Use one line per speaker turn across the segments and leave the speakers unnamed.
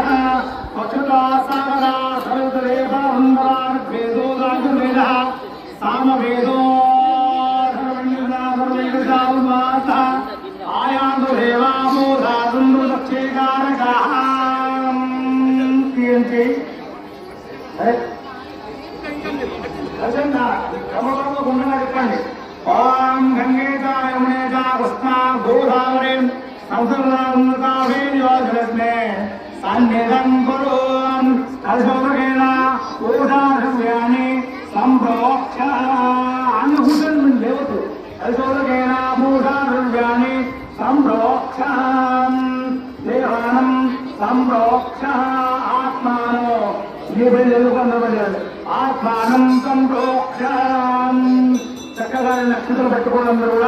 अक्षता सामदा सर्वदेव वंदनान् वेदो राजवेदः सामवेदो सर्ववेदावमाता आयान्तु देवामोदादुन्दु दक्षेकारकाः कीर्ति ओम गंगे चा यमुने चा कृष्णा गोदावरी संसर्गोन्नताभिर्योजने सन्निधं कुरुन् कलशोदकेन पूजाद्रव्याणि संप्रोक्ष अन्नभूषण देवतु कलशोदकेन पूजाद्रव्याणि संप्रोक्ष देवानं संप्रोक्ष आत्मानो आत्मानं संप्रोक्ष చక్కగా నక్షత్రం పెట్టుకోవడం అందరూ కూడా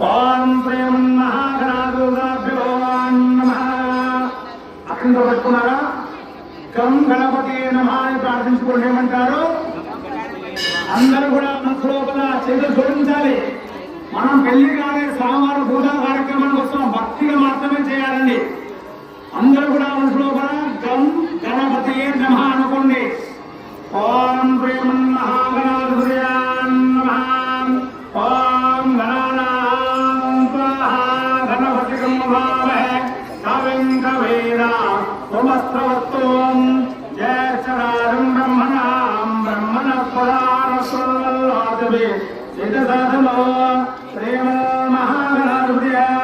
ఓం ప్రేమ మహాగణాదుర్గాభ్యో నమః అక్షంతో పెట్టుకున్నారా గం గణపతి నమః అని ప్రార్థించుకోండి ఏమంటారు అందరూ కూడా మనసు లోపల చేతులు జోడించాలి మనం పెళ్లి కాదే స్వామివారి పూజా కార్యక్రమానికి వస్తున్నాం భక్తిగా మాత్రమే చేయాలండి అందరూ కూడా మనసు లోపల గం గణపతి నమః అనుకోండి ఓం ప్రేమ మహాగణాధిపతయాన్ నమః ఓం గణానాం గణపతిం నమామహే కవిం కవీరా త్వమస్త్రవస్తోం జయచరారం బ్రహ్మణాం బ్రహ్మణస్పదానస్వల్లాదిభి సిద్ధసాధనో ప్రేమ మహాగణాధిపతయాన్